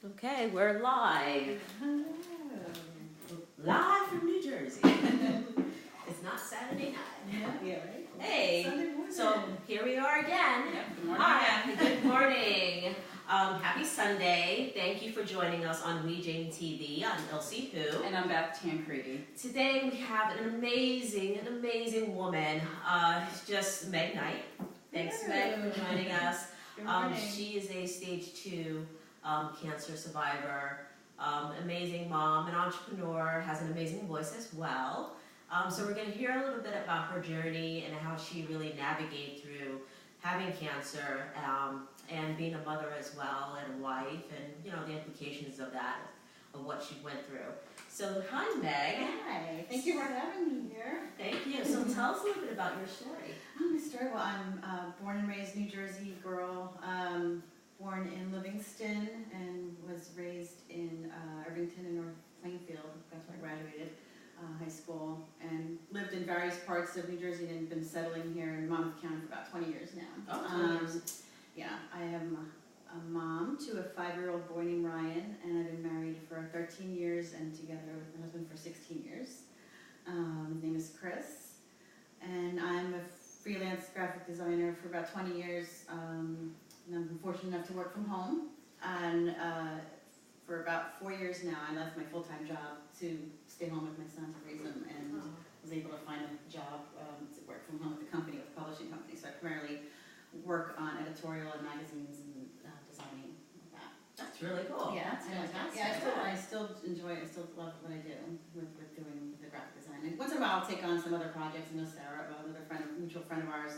Okay, we're live. Live from New Jersey. It's not Saturday night. Yeah, right? Hey, Sunday morning. so here we are again. Yep, good morning. Hi, good morning. Happy Sunday. Thank you for joining us on WeJane TV. I'm Elsie Who. And I'm Beth Tancredi. Today we have an amazing woman. Just Meg Knight. Thanks, Meg, for joining us. Good morning. She is a stage 2 cancer survivor, amazing mom, an entrepreneur, has an amazing voice as well. So we're going to hear a little bit about her journey and how she really navigated through having cancer and being a mother as well and a wife, and the implications of that, of what she went through. So hi, Meg. Hi, thank you for having me here. Thank you. So tell us a little bit about your story. My story, well, I'm born and raised New Jersey girl, born in Livingston and was raised in Irvington and North Plainfield. That's where I graduated high school, and lived in various parts of New Jersey and been settling here in Monmouth County for about 20 years now. Oh, 20 years. Yeah, I am a mom to a 5-year-old boy named Ryan, and I've been married for 13 years and together with my husband for 16 years. His name is Chris, and I'm a freelance graphic designer for about 20 years. And I've been fortunate enough to work from home, and for about 4 years now I left my full-time job to stay home with my son to raise him, and was able to find a job to work from home with the company, with a publishing company. So I primarily work on editorial and magazines and designing like that. That's really cool. Yeah, That's fantastic. fantastic. Yeah, I still enjoy it. I still love what I do with doing the graphic design. And once in a while I'll take on some other projects. I know Sarah, another friend, a mutual friend of ours,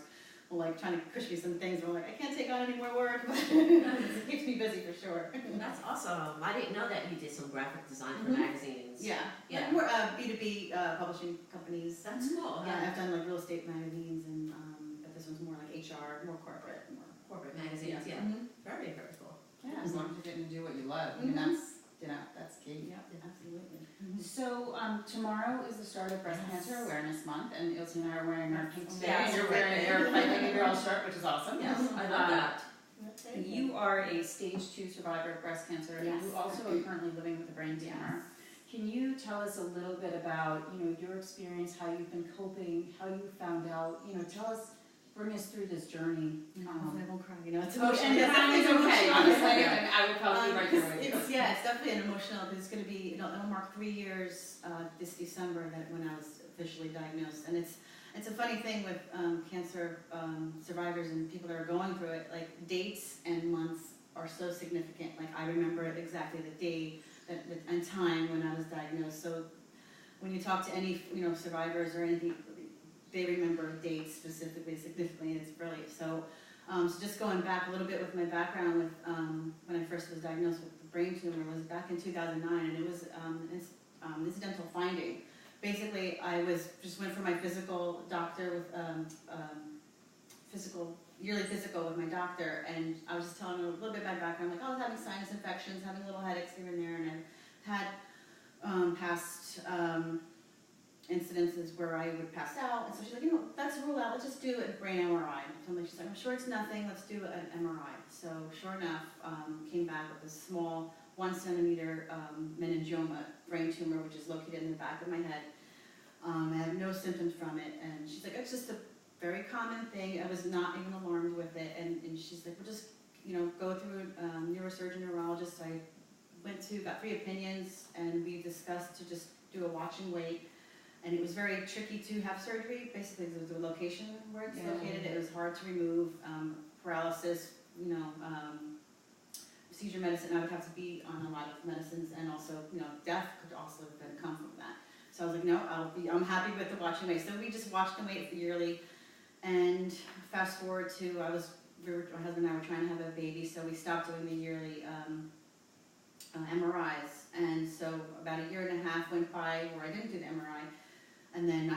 will like trying to push me some things. We're like, I can't take on any more work, but it keeps me busy for sure. That's awesome. I didn't know that you did some graphic design for magazines. Yeah, Yeah. like more B2B publishing companies. That's cool. Yeah, I've done like real estate magazines, and but this one's more like HR, more corporate, more. Corporate magazines, yeah. Very cool. Yeah, As long as you're getting to do what you love, I mean, that's key. Yeah, absolutely. So tomorrow is the start of Breast Cancer Awareness Month, and Ilse and I are wearing our pink today. Yes, And you're wearing your Fight Like a Girl shirt, which is awesome. Yes, I love that. You are a stage 2 survivor of breast cancer, and Yes. you also are currently living with a brain tumor. Can you tell us a little bit about, your experience, how you've been coping, how you found out, bring us through this journey. Hopefully I won't cry. It's Oh, emotional. and crying is okay, honestly, and I would probably be right there with you. It's definitely an emotional. It's going to be, it'll mark 3 years this December that when I was officially diagnosed, and it's a funny thing with cancer survivors and people that are going through it. Like dates and months are so significant. Like I remember exactly the day and time when I was diagnosed. So when you talk to any survivors or anything, they remember dates specifically, significantly. It's brilliant. So, so just going back a little bit with my background with when I first was diagnosed with the brain tumor was back in 2009, and it was an incidental finding. Basically, I just went for my physical doctor with yearly physical with my doctor, and I was just telling him a little bit about my background. Like I was having sinus infections, having little headaches here and there, and I had past incidences where I would pass out. And so she's like, let's rule out. Let's just do a brain MRI. So she's like, I'm sure it's nothing. Let's do an MRI. So sure enough, came back with a small 1 centimeter meningioma brain tumor, which is located in the back of my head. I have no symptoms from it, and she's like, it's just a very common thing. I was not even alarmed with it, and she's like, we'll just go through a neurosurgeon, neurologist. I got 3 opinions, and we discussed to just do a watch and wait. And it was very tricky to have surgery. Basically, the location where it's located, it was hard to remove. Paralysis, seizure medicine. I would have to be on a lot of medicines, and also, death could also come from that. So I was like, no, I'm happy with the watch and wait. So we just watched and waited for yearly. And fast forward to, my husband and I were trying to have a baby, so we stopped doing the yearly MRIs. And so about 1.5 years went by where I didn't do the MRI. And then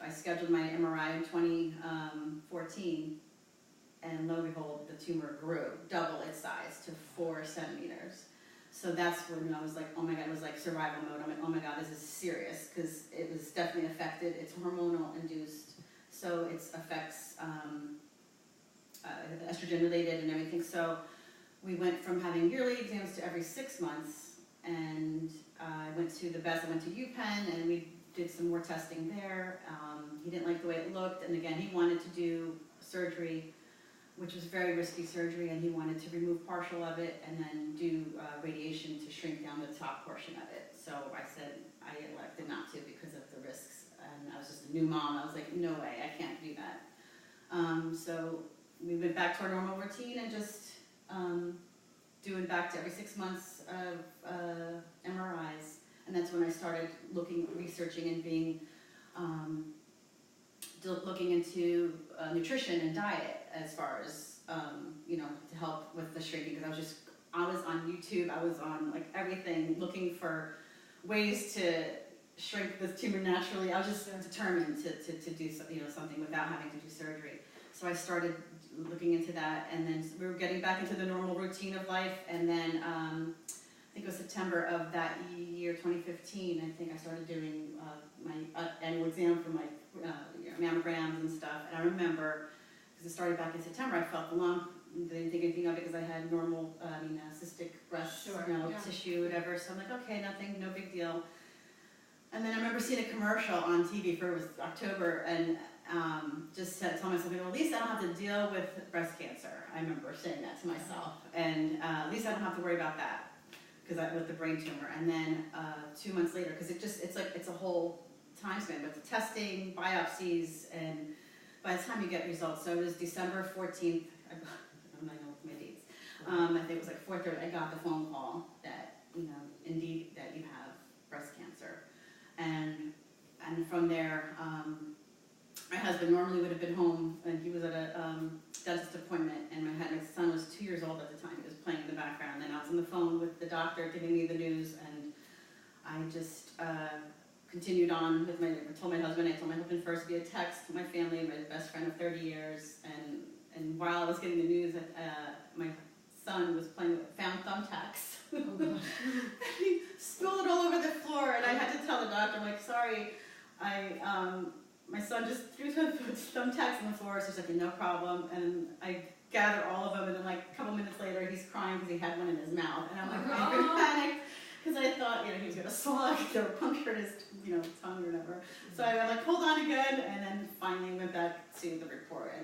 I scheduled my MRI in 2014, and lo and behold, the tumor grew, double its size to 4 centimeters. So that's when I was like, oh my God, it was like survival mode. I'm like, oh my God, this is serious, because it was definitely affected. It's hormonal induced, so it affects estrogen related and everything. So we went from having yearly exams to every 6 months, and I went to the best. I went to UPenn, and we did some more testing there. He didn't like the way it looked, and again, he wanted to do surgery, which was very risky surgery, and he wanted to remove partial of it and then do radiation to shrink down the top portion of it. So I said I elected not to because of the risks, and I was just a new mom. I was like, no way, I can't do that. So we went back to our normal routine and just doing back to every 6 months of MRIs, and that's when I started researching and being looking into nutrition and diet as far as to help with the shrinking, because I was on YouTube, I was on like everything looking for ways to shrink the tumor naturally. I was just determined to do something without having to do surgery. So I started looking into that, and then we were getting back into the normal routine of life, and then I think it was September of that year, 2015, I think I started doing my annual exam for my mammograms and stuff. And I remember, because it started back in September, I felt the lump. They didn't think anything of it because I had normal, cystic breast tissue, whatever. So I'm like, okay, nothing, no big deal. And then I remember seeing a commercial on TV it was October, and just telling myself, well, at least I don't have to deal with breast cancer. I remember saying that to myself, and at least I don't have to worry about that with the brain tumor. And then 2 months later, because it's a whole time span with the testing, biopsies, and by the time you get results, so it was December 14th. I don't know my dates. I think it was like 4:30. I got the phone call that indeed that you have breast cancer, and from there, my husband normally would have been home, and he was at a dentist appointment, and my son was 2 years old at the time. He was playing in the background, and I was on the phone with the doctor giving me the news, and I just continued on with I told my husband first via text to my family, my best friend of 30 years, and while I was getting the news that my son was found thumbtacks. Oh gosh. He spilled it all over the floor, and I had to tell the doctor, I'm like, sorry, my son just threw some thumbtacks on the floor, so she's like, no problem. And I gathered all of them, and then like a couple minutes later, he's crying because he had one in his mouth. And I'm like, I panicked, because I thought, he was going to swallow, or puncture his, tongue or whatever. So I like, hold on again, and then finally went back to the report.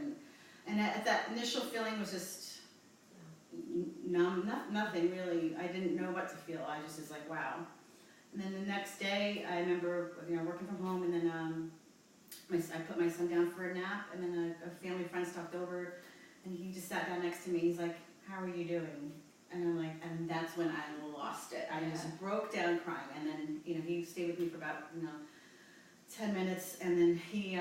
And that initial feeling was just numb, nothing really. I didn't know what to feel. I just was like, wow. And then the next day, I remember, working from home, and then I put my son down for a nap, and then a family friend stopped over, and he just sat down next to me. He's like, how are you doing? And I'm like, and that's when I lost it. I just broke down crying, and then, he stayed with me for about, 10 minutes, and then he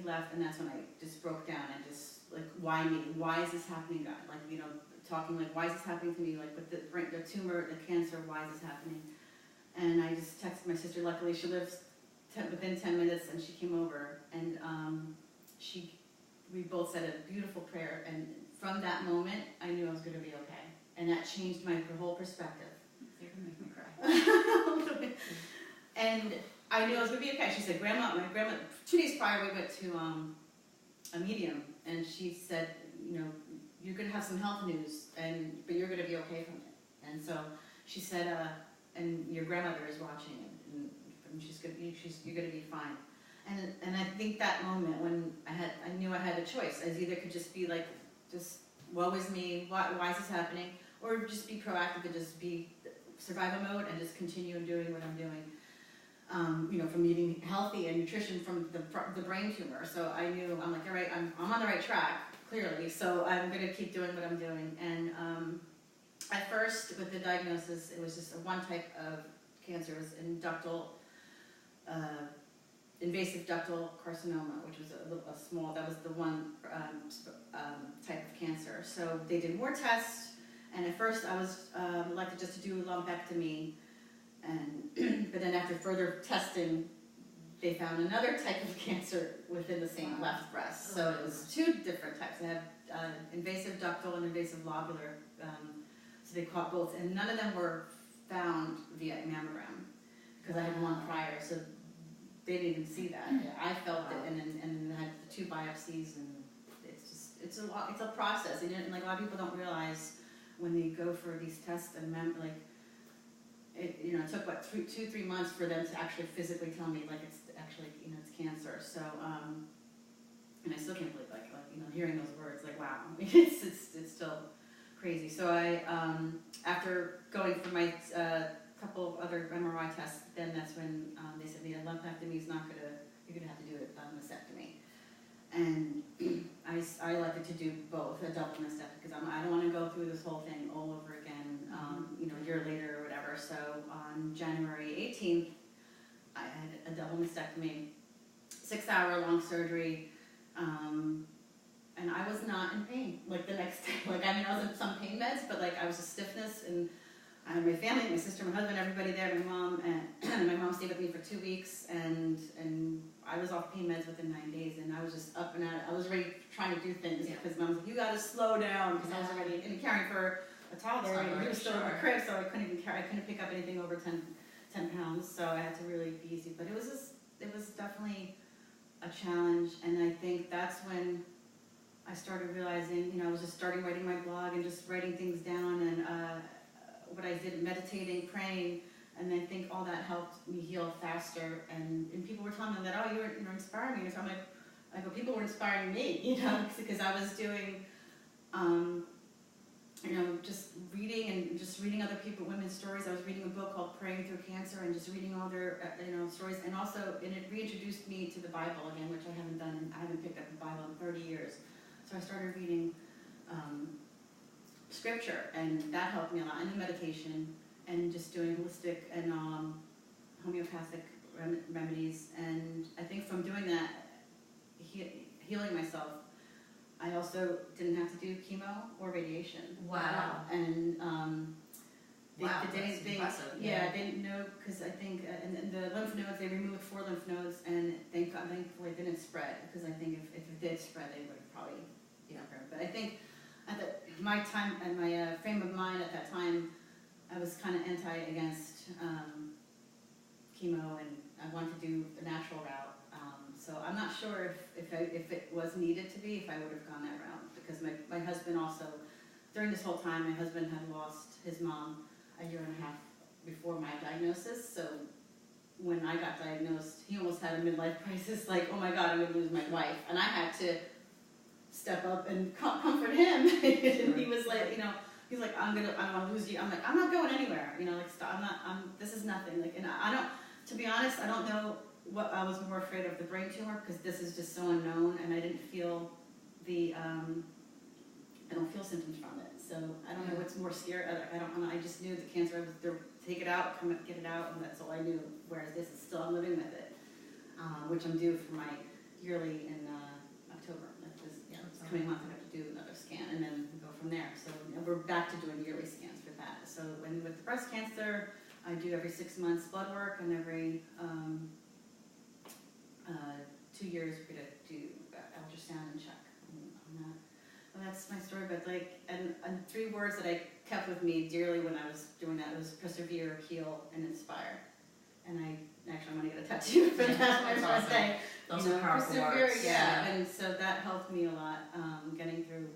left, and that's when I just broke down and just, like, why me? Why is this happening, God? Like, talking like, why is this happening to me? Like, with the tumor, the cancer, why is this happening? And I just texted my sister. Luckily, she lives within 10 minutes, and she came over, and we both said a beautiful prayer, and from that moment, I knew I was going to be okay, and that changed my whole perspective. You're going to make me cry. And I knew I was going to be okay. She said, my grandma, 2 days prior, we went to a medium, and she said, you're going to have some health news, but you're going to be okay from it. And so she said, and your grandmother is watching, and you're going to be fine. And I think that moment when I knew I had a choice. I either could just be like, just woe is me, why is this happening, or just be proactive and just be survival mode and just continue doing what I'm doing. From eating healthy and nutrition from the brain tumor. So I knew, I'm like, all right, I'm on the right track, clearly. So I'm going to keep doing what I'm doing. And at first, with the diagnosis, it was just one type of cancer. It was invasive ductal carcinoma, which was a small, that was the one type of cancer. So they did more tests, and at first I was elected just to do a lumpectomy, but then after further testing, they found another type of cancer within the same left breast. So it was 2 different types. They had invasive ductal and invasive lobular, so they caught both, and none of them were found via mammogram, because I had one prior, so they didn't even see that. I felt it, and then I had the 2 biopsies, and it's a process. And like a lot of people don't realize when they go for these tests and it, it took what 2-3 months for them to actually physically tell me like it's actually it's cancer. So and I still can't believe like hearing those words, like wow, it's still crazy. So I after going for my couple of other MRI tests, then that's when they said the lumpectomy is not you're gonna have to do a mastectomy. And I elected to do both, a double mastectomy, because I don't want to go through this whole thing all over again, a year later or whatever. So on January 18th, I had a double mastectomy, 6-hour-long surgery, and I was not in pain. Like the next day, I was on some pain meds, but I was a stiffness, and I had my family, my sister, my husband, everybody there, my mom, and my mom stayed with me for 2 weeks, and I was off pain meds within 9 days, and I was just up and at it. I was already trying to do things because mom was like, you gotta slow down, because I was already caring for a toddler, and he was still in the crib, so I couldn't even carry, I couldn't pick up anything over 10 pounds, so I had to really be easy. But it was definitely a challenge, and I think that's when I started realizing, I was just starting writing my blog and just writing things down, and what I did, meditating, praying, and I think all that helped me heal faster. And people were telling me that, oh, you're inspiring me. So I'm like, people were inspiring me, because I was doing, just reading and just reading other women's stories. I was reading a book called Praying Through Cancer, and just reading all their, stories. And also, it reintroduced me to the Bible again, which I haven't done, and I haven't picked up the Bible in 30 years. So I started reading scripture, and that helped me a lot, and the meditation, and just doing holistic and homeopathic remedies. And I think from doing that, healing myself, I also didn't have to do chemo or radiation. Wow. And wow, that's impressive. Yeah, they didn't know, because I think and the lymph nodes, they removed 4 lymph nodes, and thankfully it didn't spread, because I think if it did spread, they would have probably But I think at my time and my frame of mind at that time, I was kind of against chemo, and I wanted to do the natural route. So I'm not sure if it was needed to be, if I would have gone that route, because my husband also, during this whole time, my husband had lost his mom a 1.5 years before my diagnosis. So when I got diagnosed, he almost had a midlife crisis, like, oh my God, I'm going to lose my wife. And I had to step up and comfort him. And he was like, he's like, I don't want to lose you. I'm like, I'm not going anywhere. Stop. This is nothing. And I don't, to be honest, I don't know what I was more afraid of, the brain tumor, because this is just so unknown, and I didn't feel I don't feel symptoms from it. So I don't know what's more scary. I just knew the cancer was there, take it out, get it out, and that's all I knew. Whereas this is still, I'm living with it, which I'm due for my yearly in October. This coming month I have to do another scan, and then go from there. So we're back to doing yearly scans for that. So with the breast cancer, I do every 6 months blood work, and every 2 years we're gonna do ultrasound and check on that. Well, that's my story. But and 3 words that I kept with me dearly when I was doing that was persevere, heal, and inspire. And I want to get a tattoo for that my birthday. Those are powerful words. Yeah. And so that helped me a lot, getting through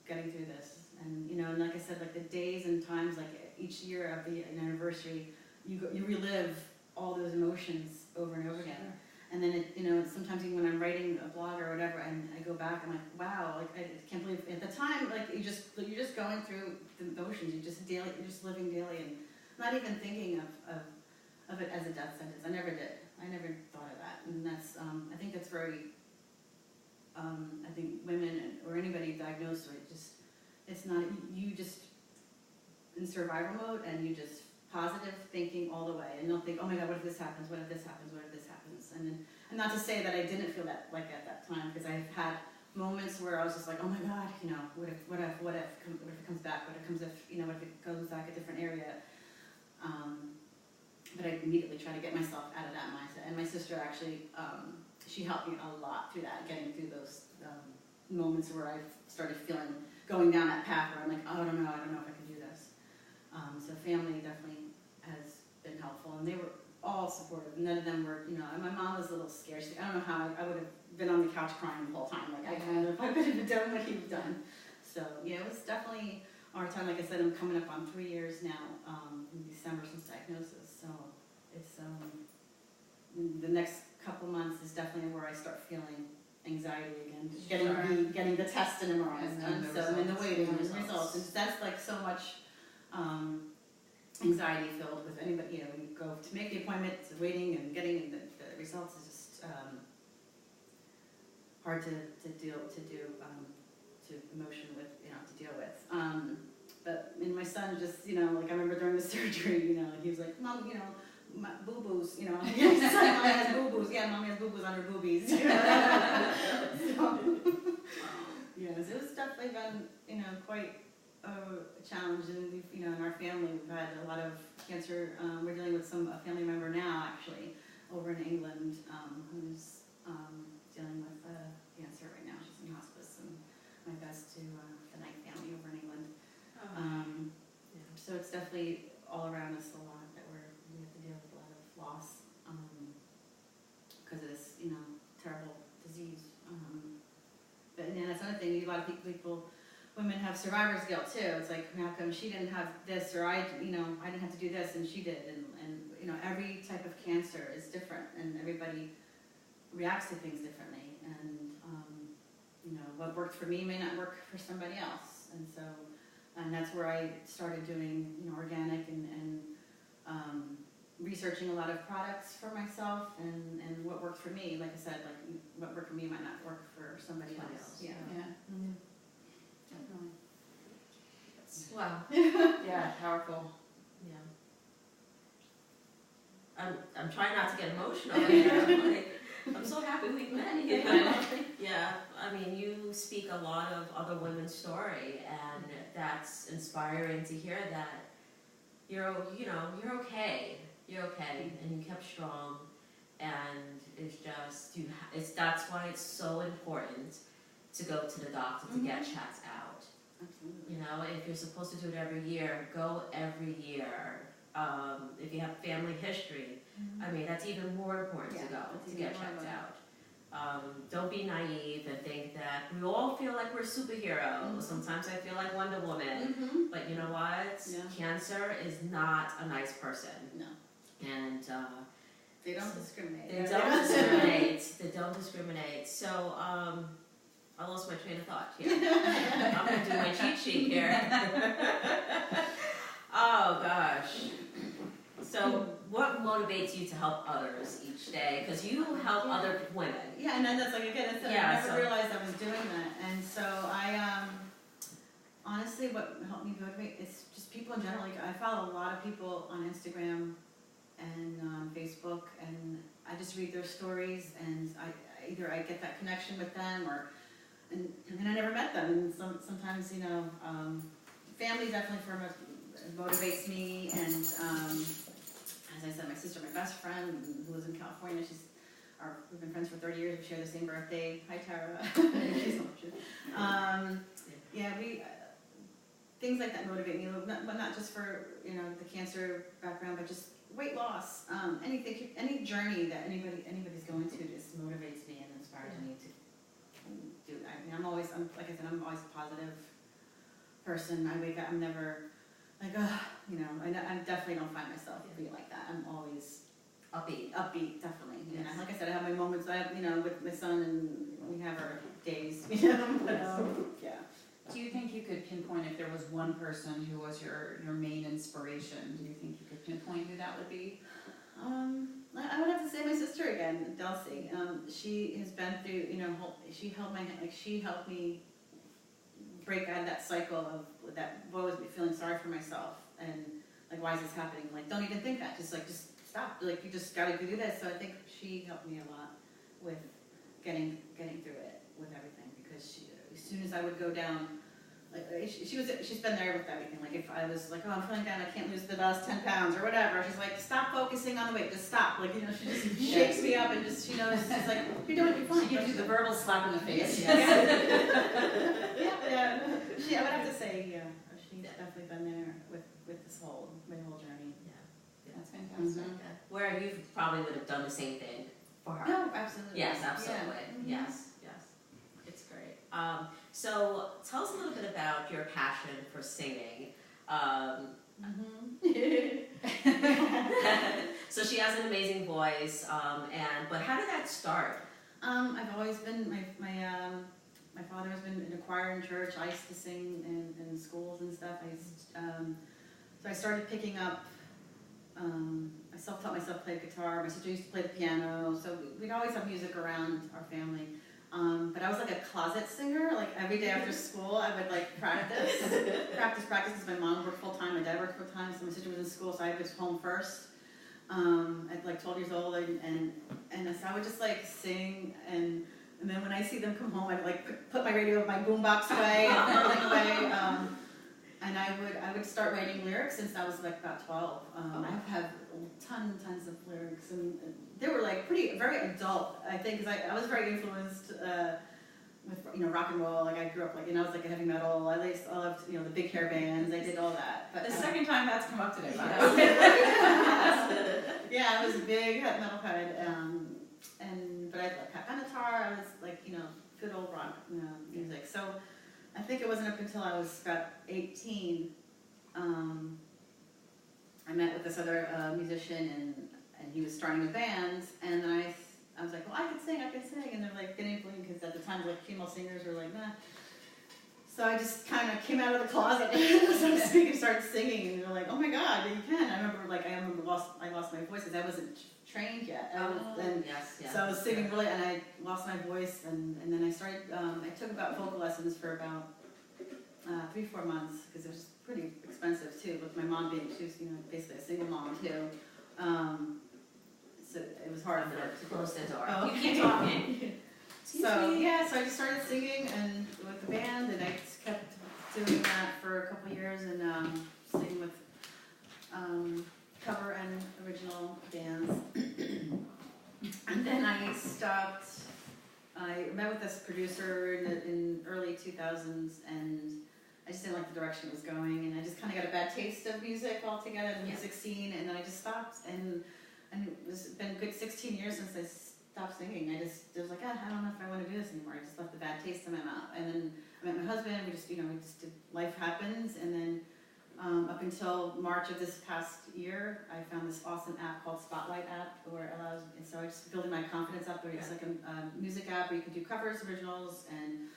this. And and like I said, the days and times, each year of the anniversary, you relive all those emotions over and over again. And then sometimes even when I'm writing a blog or whatever, and I go back, I'm like, wow, I can't believe at the time, you're just going through the emotions, you're just living daily, and not even thinking of it as a death sentence. I never did. I never thought of that, and that's I think that's very. I think women or anybody diagnosed with it, it's not, you just in survival mode, and you just positive thinking all the way, and don't think, oh my God, what if this happens? What if this happens? What if this happens? And not to say that I didn't feel that at that time, because I've had moments where I was just like, oh my God, what if it comes back? What if it goes back a different area? But I immediately try to get myself out of that mindset. And my sister actually, she helped me a lot through that, getting through those moments where I started going down that path where I'm like, oh, I don't know if I can do this. So family definitely has been helpful, and they were all supportive. None of them were, my mom was a little scared. I don't know how I would have been on the couch crying the whole time. I don't know if I could have done what he'd done. So yeah, it was definitely a hard time. Like I said, I'm coming up on 3 years now in December since diagnosis. So it's the next couple months is definitely where I start feeling anxiety again, getting the test and MRIs done. So and the waiting on the results, and that's like so much anxiety filled with anybody. When you go to make the appointment, it's waiting and getting the results is just hard to emotion with, to deal with. But my son just, like I remember during the surgery, he was like, Mom, my boo-boos, he's like, Mommy has boo-boos. Yeah, Mommy has boo-boos on her boobies. So, yes, it was definitely been, quite a challenge. And we've, in our family, we've had a lot of cancer. We're dealing with a family member now, actually, over in England, who's dealing with cancer right now. She's in hospice, and my best to the Knight family over in England. So it's definitely all around us a lot that we have to deal with a lot of loss because of this, terrible disease. But and then that's another thing. A lot of women have survivor's guilt too. It's like, how come she didn't have this, or I didn't have to do this and she did, and every type of cancer is different, and everybody reacts to things differently, and what worked for me may not work for somebody else, and that's where I started doing organic and researching a lot of products for myself, and what worked for me. Like I said, like what worked for me might not work for somebody else. Yeah. Mm-hmm. Definitely. Wow. Yeah, powerful. Yeah. I'm trying not to get emotional here. I'm so happy we've met. Yeah. I mean, you speak a lot of other women's story, and that's inspiring to hear that you're okay. You're okay, and you kept strong, and it's just that's why it's so important to go to the doctor to get checked out. Absolutely. If you're supposed to do it every year, go every year. If you have family history, I mean, that's even more important to go to get checked out. Don't be naive and think that we all feel like we're superheroes. Sometimes I feel like Wonder Woman, but you know what? Yeah. Cancer is not a nice person. No. And They don't discriminate. They don't discriminate. They don't discriminate. So I lost my train of thought here. I'm gonna do my cheat sheet here. Oh gosh. So what motivates you to help others each day? Because you help other women. Yeah, and then that's like, again, I never realized I was doing that. And so I, honestly, what helped me motivate is just people in general. Like, I follow a lot of people on Instagram and on Facebook, and I just read their stories, and either I get that connection with them, and I never met them. And sometimes, family definitely motivates me, and as I said, my sister, my best friend, who lives in California, we've been friends for 30 years. We share the same birthday. Hi, Tara. She's watching. Things like that motivate me, but not just for the cancer background, but just weight loss. Any journey that anybody's going to just motivates me and inspires me to do. I'm always a positive person. I wake up, I'm never like, I definitely don't find myself being like that. I'm always upbeat, definitely. Yes. And like I said, I have my moments. I have, with my son, and we have our days. But yeah. Do you think you could pinpoint if there was one person who was your main inspiration? Do you think you could pinpoint who that would be? I would have to say my sister again, Dulcie. She has been through, she held my hand, she helped me break out of that cycle of that always feeling sorry for myself, and like, why is this happening? Like, don't even think that. Just stop. Like, you just gotta do this. So I think she helped me a lot with getting through it with everything, because as soon as I would go down, like she's been there with everything. Like, if I was like, oh, I'm feeling down, I can't lose the last 10 pounds or whatever, she's like, stop focusing on the weight, just stop. Like, she just shakes me up, and just, she's like, you're doing it fine. She gives you the verbal slap in the face. Yeah. I would have to say, she's definitely been there with my whole journey. Yeah. That's fantastic. Where you probably would have done the same thing for her. No, absolutely. Yes, absolutely. Yeah. Yes. It's great. So tell us a little bit about your passion for singing. So she has an amazing voice, but how did that start? I've always been, my father has been in a choir in church. I used to sing in schools and stuff. So I started picking up, I self-taught myself to play guitar. My sister used to play the piano, so we'd always have music around our family. But I was like a closet singer. Like every day after school, I would like practice, because my mom worked full time, my dad worked full time, so my sister was in school, so I was home first. At like 12 years old, and so I would just like sing, and then when I see them come home, I'd like put my radio, my boombox away, and everything away. And I would start writing lyrics since I was like about 12. I have tons of lyrics, and they were like very adult, I think, because I was very influenced with rock and roll. Like I grew up I was like a heavy metal. I loved the big hair bands. I did all that. But The second time that's come up today, yeah, I was a big metalhead, but I played on guitar. I was like good old rock music. So I think it wasn't up until I was about 18. I met with this other musician, and he was starting a band, and then I was like, well, I can sing, and they're like, getting because at the time like female singers were like, nah. So I just kind of came out of the closet and started singing, and they're like, oh my God, you can. I remember I lost my voice because I wasn't trained yet. Yes. So I was singing really, and I lost my voice, and then I started. I took about vocal lessons for about 3-4 months because it was pretty expensive too. With my mom she was basically a single mom too. So it was hard for her to close the door. Oh, You keep talking. So I just started singing and with the band, and I just kept doing that for a couple of years, and singing with cover and original bands. And then I stopped. I met with this producer in early 2000s, and I just didn't like the direction it was going, and I just kind of got a bad taste of music altogether, the music scene, and then I just stopped, and it's been a good 16 years since I stopped singing. I was like, I don't know if I want to do this anymore. I just left a bad taste in my mouth. And then I met my husband, we just did, life happens, and then up until March of this past year, I found this awesome app called Spotlight app, so I just building my confidence up, where it's like a music app where you can do covers, originals, and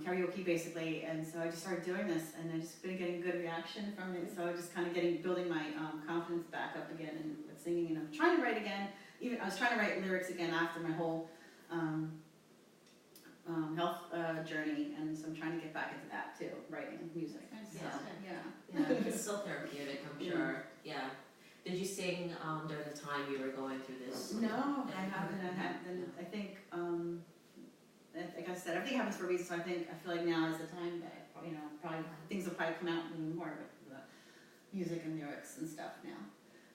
karaoke basically, and so I just started doing this, and I just been getting good reaction from it, so I just kind of building my confidence back up again and with singing, and I'm trying to write again. I was trying to write lyrics again after my whole health journey, and so I'm trying to get back into that too, writing music. Yeah, it's so therapeutic, I'm sure. Yeah. Did you sing during the time you were going through this? No, I haven't. I think, like I said, everything happens for a reason. So I feel like now is the time that probably things will probably come out even more with the music and lyrics and stuff now.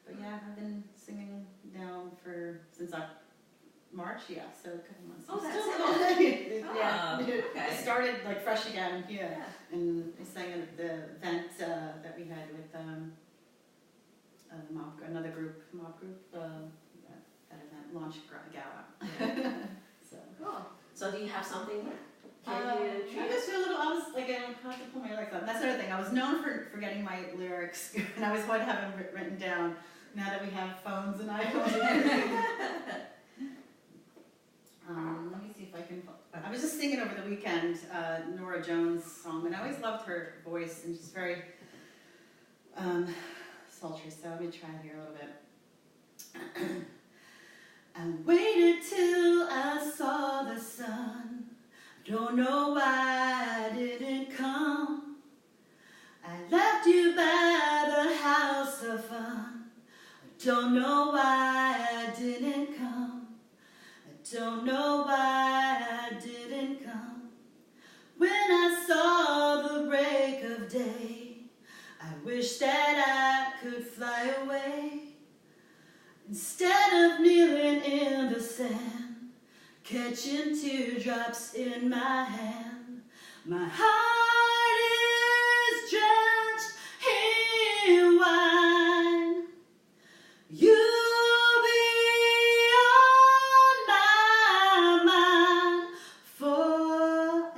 But yeah, I've been singing now since March, so a couple months. Oh, that's it. Okay. I started like fresh again, and I sang at the event that we had with another mob group, that event, launch gala. Cool. So do you have something? I just feel a little, I was like, I have to pull my lyrics up. That's another thing. I was known for forgetting my lyrics, and I always wanted to have them written down. Now that we have phones and iPhones and everything. Let me see if I can. I was just singing over the weekend Nora Jones' song, and I always loved her voice, and she's very sultry. So let me try it here a little bit. I waited till I saw the sun. Don't know why I didn't come. I left you by the house of fun. Don't know why I didn't come. I don't know why I didn't come. When I saw the break of day, I wish that I could fly away. Instead of kneeling in the sand, catching teardrops in my hand, my heart is drenched in wine. You'll be on my mind forever.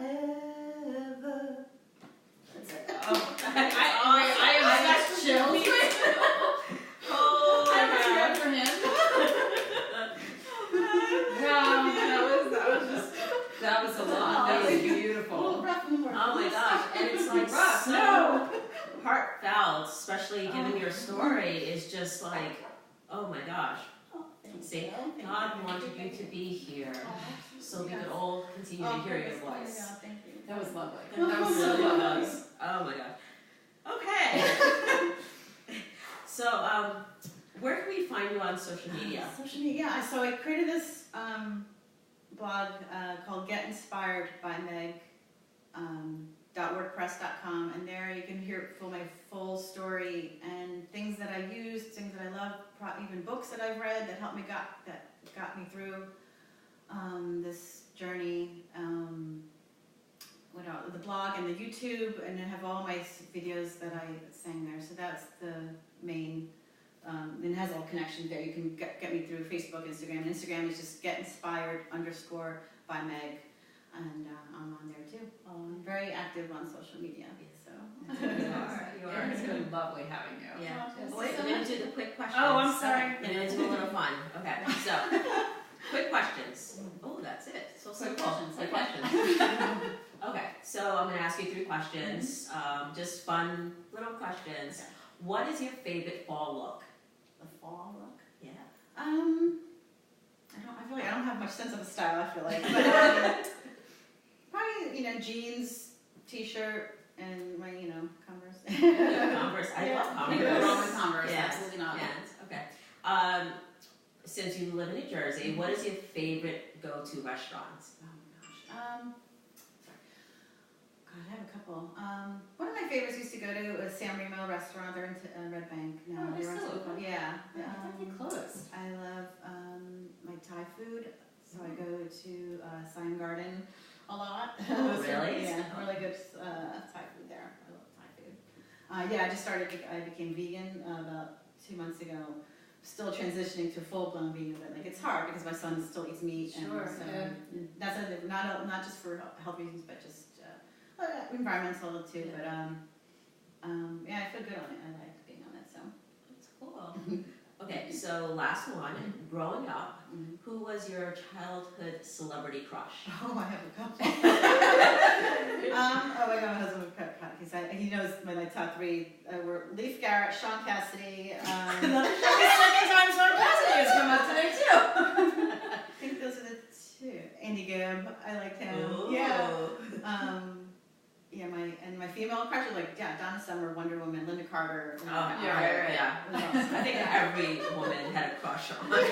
especially given your story, is just like, oh my gosh. See, God wanted you to be here so we could all continue to hear your voice. Thank you. That was lovely. That was really was. Oh my gosh. Okay. So, where can we find you on social media? Social media. Yeah. So I created this blog called Get Inspired by Meg. .wordpress.com, and there you can hear my full story and things that I used, things that I love, even books that I've read that helped me got me through this journey. What else? The blog and the YouTube, and I have all my videos that I sang there. So that's the main. And it has all connections there. You can get me through Facebook, Instagram. And Instagram is just _get_inspired by Meg. And I'm on there too. I'm very active on social media. So You are. It's been lovely having you. Yeah. Yes. Wait, I'm going to do the quick questions. Oh, I'm sorry. And then do a little fun. Okay, so, quick questions. Oh, that's it. So simple. Quick questions. Quick questions. Okay, so I'm going to ask you 3 questions. Just fun little questions. Okay. What is your favorite fall look? the fall look. Yeah. I feel like I don't have much sense of a style. I feel like, but probably jeans, t-shirt, and my Converse. Converse. I love Converse. Nothing wrong with Converse. Yes. Absolutely not. Yes. Okay. Since you live in New Jersey, what is your favorite go-to restaurant? Oh my gosh. God, I have a couple. One of my favorites used to go to was San Remo restaurant. They're in Red Bank now. Oh, they're They're still on- open? Yeah. I thought they closed. I love my Thai food, so I go to Sign Garden a lot. Oh, really? Yeah, really good Thai food there. I love Thai food. Yeah, I became vegan about 2 months ago. Still transitioning to full-blown vegan, but like it's hard because my son still eats meat. Sure, And so yeah. that's not just for health reasons, but just environmental too. Yeah. But yeah, I feel good on it. I like being on it. So That's cool. Okay, so last one. Growing up, who was your childhood celebrity crush? oh, I have a couple. Oh my God, my husband would cut. He knows my top 3 were Leif Garrett, Sean Cassidy. The second time Sean Cassidy has come up today too. I think those are the 2. Andy Gibb, I liked him. Ooh. Yeah. Yeah, my female crush was like Donna Summer, Wonder Woman, Linda Carter. Oh, yeah, right. yeah. It was awesome. I think every woman had a crush on Linda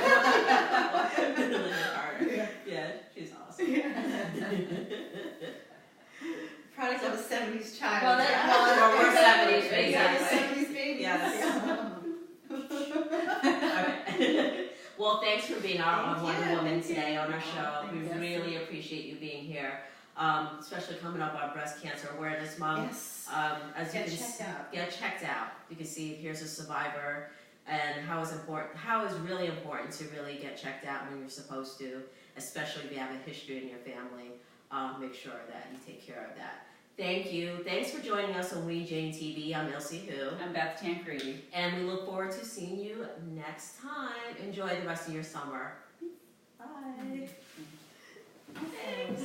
Carter. Yeah, she's awesome. Product of a 70s child. Well, Well, we're 70s babies. Yeah, Exactly. 70s babies. Yes. Okay. Well, thanks for being our Thank Wonder you. Woman today on our show. Thank We you. really appreciate you being here, especially coming up on Breast Cancer Awareness Month. Yes. As you Get can checked out. Get checked out. You can see here's a survivor, and how is really important to really get checked out when you're supposed to, especially if you have a history in your family. Make sure that you take care of that. Thank you. Thanks for joining us on WeJane TV. I'm Ilse Hu. I'm Beth Tancredi. And we look forward to seeing you next time. Enjoy the rest of your summer. Bye. Thanks.